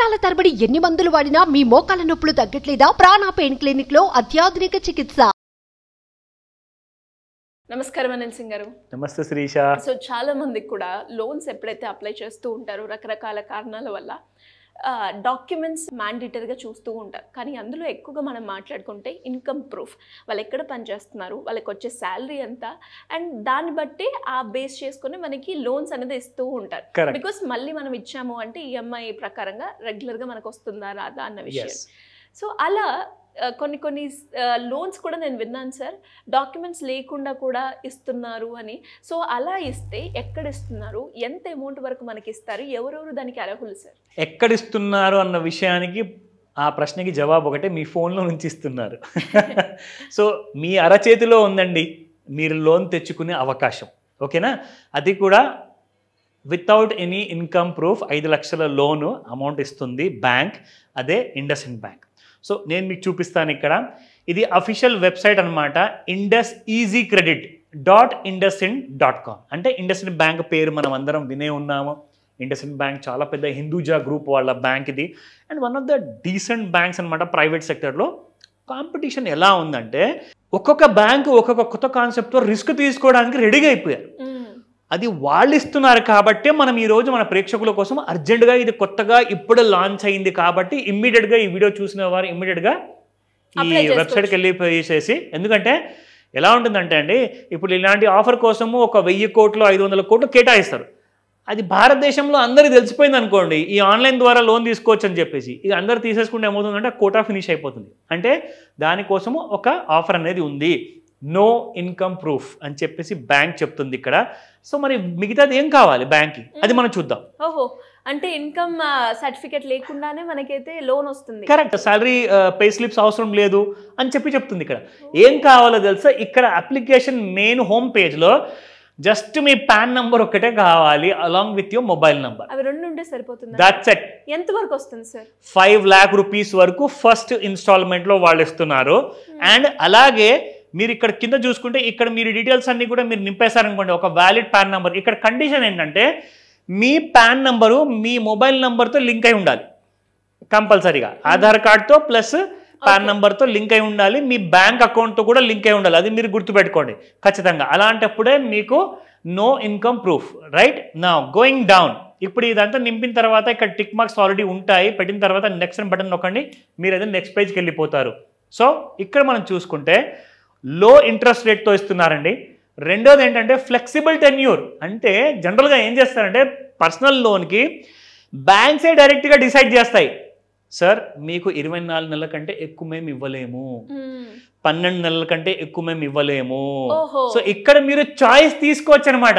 సంవత్సరాల తరబడి ఎన్ని మందులు వాడినా మీ మోకాల నొప్పులు తగ్గట్లేదా? ప్రాణ పెయిన్ క్లినిక్ లో అత్యాధునిక చికిత్స. నమస్కారం అనిల్ సింగ్ గారు. నమస్తే శ్రీష. సో చాలా మందికి కూడా లోన్స్ ఎప్పుడైతే అప్లై చేస్తూ ఉంటారో రకరకాల కారణాల వల్ల డాక్యుమెంట్స్ మ్యాండేటరీగా చూస్తూ ఉంటారు. కానీ అందులో ఎక్కువగా మనం మాట్లాడుకుంటే ఇన్కమ్ ప్రూఫ్, వాళ్ళు ఎక్కడ పనిచేస్తున్నారు, వాళ్ళకి వచ్చే శాలరీ ఎంత, అండ్ దాన్ని బట్టి ఆ బేస్ చేసుకుని మనకి లోన్స్ అనేది ఇస్తూ ఉంటారు. బికాస్ మళ్ళీ మనం ఇచ్చాము అంటే ఈఎంఐ ప్రకారంగా రెగ్యులర్గా మనకు వస్తుందా రాదా అన్న విషయం. సో అలా కొన్ని లోన్స్ కూడా నేను విన్నాను సార్, డాక్యుమెంట్స్ లేకుండా కూడా ఇస్తున్నారు అని. సో అలా ఇస్తే ఎక్కడ ఇస్తున్నారు, ఎంత అమౌంట్ వరకు మనకి ఇస్తారు, ఎవరెవరు దానికి అర్హులు సార్? ఎక్కడ ఇస్తున్నారు అన్న విషయానికి ఆ ప్రశ్నకి జవాబు ఒకటే, మీ ఫోన్లో నుంచి ఇస్తున్నారు. సో మీ అరచేతిలో ఉందండి మీరు లోన్ తెచ్చుకునే అవకాశం, ఓకేనా? అది కూడా వితౌట్ ఎనీ ఇన్కమ్ ప్రూఫ్ 5 లక్షల లోను అమౌంట్ ఇస్తుంది బ్యాంక్, అదే ఇండస్ఇండ్ బ్యాంక్. సో నేను మీకు చూపిస్తాను ఇక్కడ. ఇది అఫీషియల్ వెబ్సైట్ అనమాట, indusEasyCredit.indusInd.com. అంటే ఇండస్ఇండ్ బ్యాంక్ పేరు మనం అందరం వినే ఉన్నాము. ఇండస్ఇండ్ బ్యాంక్ చాలా పెద్ద హిందూజా గ్రూప్ వాళ్ళ బ్యాంక్ ఇది, and one of the decent banks అనమాట ప్రైవేట్ సెక్టర్లో. కాంపిటీషన్ ఎలా ఉందంటే ఒక్కొక్క బ్యాంకు ఒక్కొక్క కొత్త కాన్సెప్ట్తో రిస్క్ తీసుకోవడానికి రెడీగా అయిపోయారు. అది వాళ్ళు ఇస్తున్నారు కాబట్టి మనం ఈరోజు మన ప్రేక్షకుల కోసం అర్జెంటుగా, ఇది కొత్తగా ఇప్పుడు లాంచ్ అయింది కాబట్టి ఇమ్మీడియట్గా ఈ వీడియో చూసిన వారు ఇమ్మీడియట్గా ఈ వెబ్సైట్కి వెళ్ళిపోయేసేసి, ఎందుకంటే ఎలా ఉంటుందంటే అండి, ఇప్పుడు ఇలాంటి ఆఫర్ కోసము 1,000 కోట్లు 500 కోట్లు కేటాయిస్తారు. అది భారతదేశంలో అందరికీ తెలిసిపోయింది అనుకోండి, ఈ ఆన్లైన్ ద్వారా లోన్ తీసుకోవచ్చు అని చెప్పేసి ఇక అందరు తీసేసుకుంటే ఏమవుతుందంటే కోటా ఫినిష్ అయిపోతుంది. అంటే దానికోసము ఒక ఆఫర్ అనేది ఉంది, నో ఇన్కమ్ ప్రూఫ్ అని చెప్పేసి బ్యాంక్ చెప్తుంది ఇక్కడ. సో మరి మిగతాది ఏం కావాలి బ్యాంక్కి, అది మనం చూద్దాం. ఓహో, అంటే ఇన్కమ్ సర్టిఫికేట్ లేకుండానే మనకైతే లోన్ వస్తుంది. కరెక్ట్, సాలరీ పే స్లిప్స్ అవసరం లేదు అని చెప్తుంది ఇక్కడ. ఏం కావాలో తెలుసా, ఇక్కడ అప్లికేషన్ మెయిన్ హోమ్ పేజ్లో జస్ట్ మీ పాన్ నంబర్ ఒక్కటే కావాలి along with your mobile number. అవి రెండు ఉంటే సరిపోతుంది. That's it. ఎంత వరకు వస్తుంది సార్? 5 lakh rupees వరకు ఫస్ట్ ఇన్స్టాల్మెంట్లో వాళ్ళు ఇస్తున్నారు. అండ్ అలాగే మీరు ఇక్కడ కింద చూసుకుంటే ఇక్కడ మీరు డీటెయిల్స్ అన్ని కూడా మీరు నింపేశారనుకోండి, ఒక వ్యాలిడ్ పాన్ నెంబర్. ఇక్కడ కండిషన్ ఏంటంటే మీ పాన్ నెంబరు మీ మొబైల్ నెంబర్తో లింక్ అయి ఉండాలి కంపల్సరీగా. ఆధార్ కార్డ్తో ప్లస్ పాన్ నెంబర్తో లింక్ అయి ఉండాలి, మీ బ్యాంక్ అకౌంట్తో కూడా లింక్ అయి ఉండాలి. అది మీరు గుర్తుపెట్టుకోండి ఖచ్చితంగా. అలాంటప్పుడే మీకు నో ఇన్కమ్ ప్రూఫ్. రైట్ నా గోయింగ్ డౌన్. ఇప్పుడు ఇదంతా నింపిన తర్వాత ఇక్కడ టిక్ మార్క్స్ ఆల్రెడీ ఉంటాయి, పెట్టిన తర్వాత నెక్స్ట్ బటన్ నొక్కండి, మీరు అయితే నెక్స్ట్ పేజ్కి వెళ్ళిపోతారు. సో ఇక్కడ మనం చూసుకుంటే లో ఇంట్రెస్ట్ రేట్తో ఇస్తున్నారండి. రెండోది ఏంటంటే ఫ్లెక్సిబుల్ టెన్యూర్. అంటే జనరల్గా ఏం చేస్తారంటే పర్సనల్ లోన్కి బ్యాంక్సే డైరెక్ట్గా డిసైడ్ చేస్తాయి, సార్ మీకు 24 నెలల కంటే ఎక్కువ మేము ఇవ్వలేము, 12 నెలల కంటే ఎక్కువ మేము ఇవ్వలేము. సో ఇక్కడ మీరు చాయిస్ తీసుకోవచ్చు అనమాట.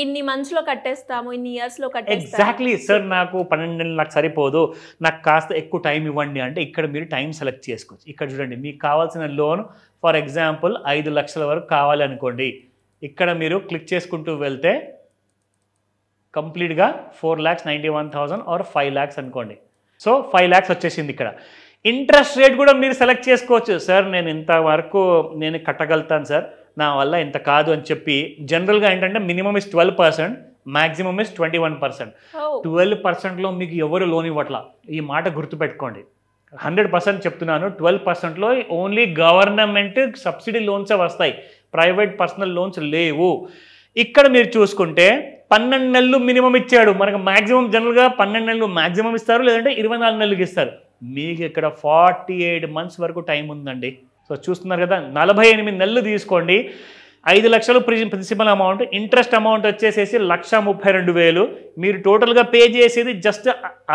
ఇన్ని మంత్స్ లో కట్టేస్తాము, ఇన్ని ఇయర్స్ లో కట్టేస్తాము. ఎగ్జాక్ట్లీ సార్, నాకు 12 నెలలు నాకు సరిపోదు, నాకు కాస్త ఎక్కువ టైం ఇవ్వండి అంటే ఇక్కడ మీరు టైం సెలెక్ట్ చేసుకోవచ్చు. ఇక్కడ చూడండి, మీకు కావాల్సిన లోన్ ఫర్ ఎగ్జాంపుల్ 5 లక్షల వరకు కావాలి అనుకోండి, ఇక్కడ మీరు క్లిక్ చేసుకుంటూ వెళ్తే కంప్లీట్గా 4,91,000 ఆర్ 5 lakhs అనుకోండి. సో 5 lakhs వచ్చేసింది. ఇక్కడ ఇంట్రెస్ట్ రేట్ కూడా మీరు సెలెక్ట్ చేసుకోవచ్చు. సార్ నేను ఇంతవరకు నేను కట్టగలుగుతాను సార్, నా వల్ల ఇంత కాదు అని చెప్పి. జనరల్గా ఏంటంటే మినిమం ఇస్ 12%, మ్యాక్సిమం ఇస్ 21%. 12%లో మీకు ఎవరు లోన్ ఇవ్వట్లా, ఈ మాట గుర్తుపెట్టుకోండి. 100% చెప్తున్నాను, 12%లో ఓన్లీ గవర్నమెంట్ సబ్సిడీ లోన్సే వస్తాయి, ప్రైవేట్ పర్సనల్ లోన్స్ లేవు. ఇక్కడ మీరు చూసుకుంటే 12 నెలలు మినిమం ఇచ్చాడు మనకు. మ్యాక్సిమం జనరల్గా 12 నెలలు మ్యాక్సిమం ఇస్తారు, లేదంటే 24 నెలలకి ఇస్తారు. మీకు ఇక్కడ 48 months వరకు టైం ఉందండి. సో చూస్తున్నారు కదా, 48 నెలలు తీసుకోండి. 5 లక్షలు ప్రిన్సిపల్ అమౌంట్, ఇంట్రెస్ట్ అమౌంట్ వచ్చేసేసి 1,32,000. మీరు టోటల్గా పే చేసేది జస్ట్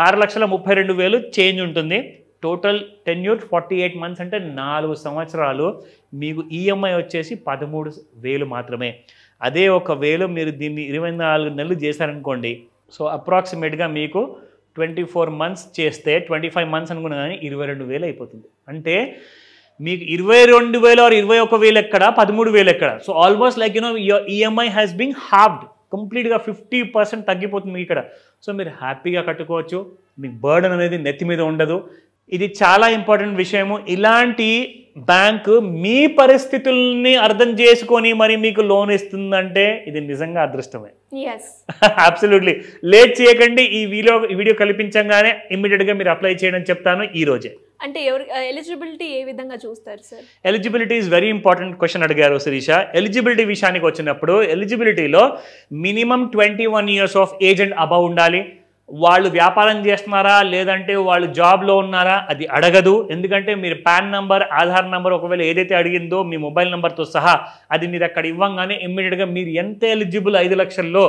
6,32,000 చేంజ్ ఉంటుంది. టోటల్ టెన్యూర్ 48 months అంటే 4 సంవత్సరాలు. మీకు ఈఎంఐ వచ్చేసి 13,000 మాత్రమే. అదే ఒకవేళ మీరు దీన్ని 24 నెలలు చేశారనుకోండి, సో అప్రాక్సిమేట్గా మీకు 24 months చేస్తే 25 months అనుకున్నా కానీ 22,000 అయిపోతుంది. అంటే మీకు 22,000 ఆర్ 21,000 ఎక్కడ, 13,000 ఎక్కడ. So almost like your EMI has been halved, కంప్లీట్గా 50% తగ్గిపోతుంది మీకు ఇక్కడ. సో మీరు హ్యాపీగా కట్టుకోవచ్చు, మీకు బర్డన్ అనేది నెత్తి మీద ఉండదు. ఇది చాలా ఇంపార్టెంట్ విషయము. ఇలాంటి బ్యాంకు మీ పరిస్థితుల్ని అర్థం చేసుకొని మరి మీకు లోన్ ఇస్తుందంటే ఇది నిజంగా అదృష్టమే. అబ్సల్యూట్లీ. లేట్ చేయకండి. ఈ వీడియో కల్పించగానే ఇమ్మీడియట్గా మీరు అప్లై చేయడం చెప్తాను ఈ రోజే. అంటే ఎలిజిబిలిటీ ఏ విధంగా చూస్తారు సార్? Eligibility is very important question అడిగారు శిరీష. ఎలిజిబిలిటీ విషయానికి వచ్చినప్పుడు ఎలిజిబిలిటీలో minimum 21 years of age and above ఉండాలి. వాళ్ళు వ్యాపారం చేస్తున్నారా లేదంటే వాళ్ళు జాబ్లో ఉన్నారా అది అడగదు. ఎందుకంటే మీరు పాన్ నంబర్, ఆధార్ నంబర్ ఒకవేళ ఏదైతే అడిగిందో మీ మొబైల్ నెంబర్తో సహా అది మీరు అక్కడ ఇవ్వంగానే ఇమ్మీడియట్గా మీరు ఎంత ఎలిజిబుల్ 5 లక్షల్లో,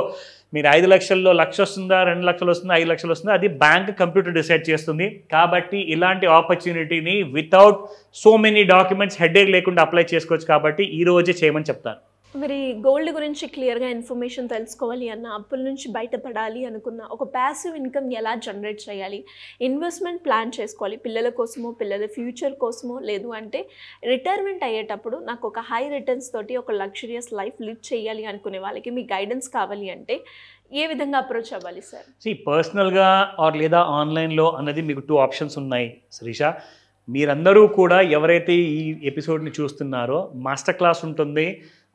మీరు 5 లక్షల్లో 1,00,000 వస్తుందా, 2 లక్షలు వస్తుందా, 5 లక్షలు వస్తుందా అది బ్యాంక్ కంప్యూటర్ డిసైడ్ చేస్తుంది. కాబట్టి ఇలాంటి ఆపర్చునిటీని without so many documents headache లేకుండా అప్లై చేసుకోవచ్చు. కాబట్టి ఈ రోజే చేయమని చెప్తాను. మరి గోల్డ్ గురించి క్లియర్గా ఇన్ఫర్మేషన్ తెలుసుకోవాలి అన్న, అప్పుల నుంచి బయటపడాలి అనుకున్న, ఒక ప్యాసివ్ ఇన్కమ్ ఎలా జనరేట్ చేయాలి, ఇన్వెస్ట్మెంట్ ప్లాన్ చేసుకోవాలి పిల్లల కోసమో, పిల్లల ఫ్యూచర్ కోసమో, లేదు అంటే రిటైర్మెంట్ అయ్యేటప్పుడు నాకు ఒక హై రిటర్న్స్ తోటి ఒక లగ్జరియస్ లైఫ్ లివ్ చేయాలి అనుకునే వాళ్ళకి మీ గైడెన్స్ కావాలి అంటే ఏ విధంగా అప్రోచ్ అవ్వాలి సార్? పర్సనల్గా ఆర్ లేదా ఆన్లైన్లో అన్నది మీకు 2 ఆప్షన్స్ ఉన్నాయి శిరీష. మీరందరూ కూడా ఎవరైతే ఈ ఎపిసోడ్ని చూస్తున్నారో మాస్టర్ క్లాస్ ఉంటుంది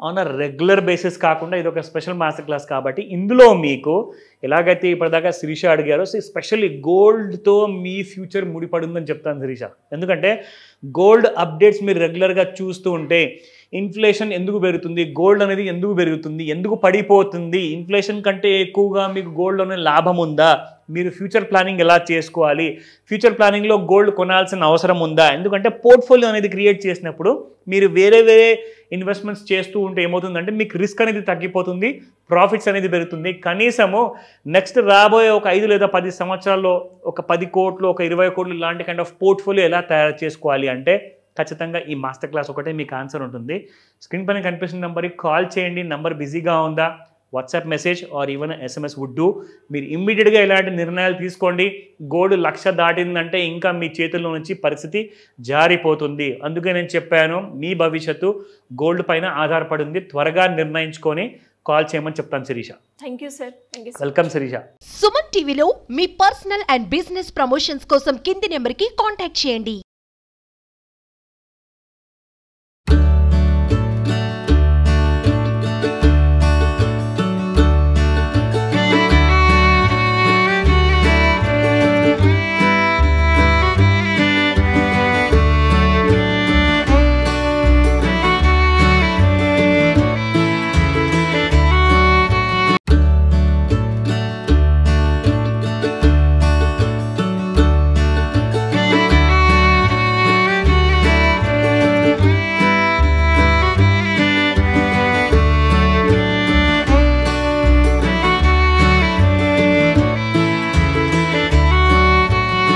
ఆన్ అ రెగ్యులర్ బేసిస్ కాకుండా ఇది ఒక స్పెషల్ మాస్టర్ క్లాస్. కాబట్టి ఇందులో మీకు ఎలాగైతే ఇప్పటిదాకా శిరీష అడిగారో స్పెషల్లీ గోల్డ్తో మీ ఫ్యూచర్ ముడిపడి ఉందని చెప్తాను శిరీష. ఎందుకంటే గోల్డ్ అప్డేట్స్ మీరు రెగ్యులర్గా చూస్తూ ఉంటే ఇన్ఫ్లేషన్ ఎందుకు పెరుగుతుంది, గోల్డ్ అనేది ఎందుకు పెరుగుతుంది, ఎందుకు పడిపోతుంది, ఇన్ఫ్లేషన్ కంటే ఎక్కువగా మీకు గోల్డ్లోనే లాభం ఉందా, మీరు ఫ్యూచర్ ప్లానింగ్ ఎలా చేసుకోవాలి, ఫ్యూచర్ ప్లానింగ్లో గోల్డ్ కొనాల్సిన అవసరం ఉందా. ఎందుకంటే పోర్ట్ఫోలియో అనేది క్రియేట్ చేసినప్పుడు మీరు వేరే ఇన్వెస్ట్మెంట్స్ చేస్తూ ఉంటే ఏమవుతుందంటే మీకు రిస్క్ అనేది తగ్గిపోతుంది, ప్రాఫిట్స్ అనేది పెరుగుతుంది. కనీసము నెక్స్ట్ రాబోయే ఒక 5 లేదా 10 సంవత్సరాల్లో ఒక 10 కోట్లు, ఒక 20 కోట్లు ఇలాంటి కైండ్ ఆఫ్ పోర్ట్ఫోలియో ఎలా తయారు చేసుకోవాలి అంటే ఖచ్చితంగా ఈ మాస్టర్ క్లాస్ ఒకటే మీకు ఆన్సర్ ఉంటుంది. స్క్రీన్ పైన కనిపిస్తున్న నెంబర్కి కాల్ చేయండి. నెంబర్ బిజీగా ఉందా, WhatsApp message or even SMS would do. మీరు ఇమ్మీడియట్గా ఇలాంటి నిర్ణయాలు తీసుకోండి. గోల్డ్ 1,00,000 దాటిందంటే ఇంకా మీ చేతుల్లో నుంచి పరిస్థితి జారిపోతుంది. అందుకే నేను చెప్పాను మీ భవిష్యత్తు గోల్డ్ పైన ఆధారపడింది. త్వరగా నిర్ణయించుకొని కాల్ చేయమని చెప్తాను Shirisha. Thank you sir. Welcome Shirisha. Suman టీవీలో మీ పర్సనల్ అండ్ బిజినెస్ ప్రమోషన్స్ కోసం కింది నెంబర్కి కాంటాక్ట్ చేయండి.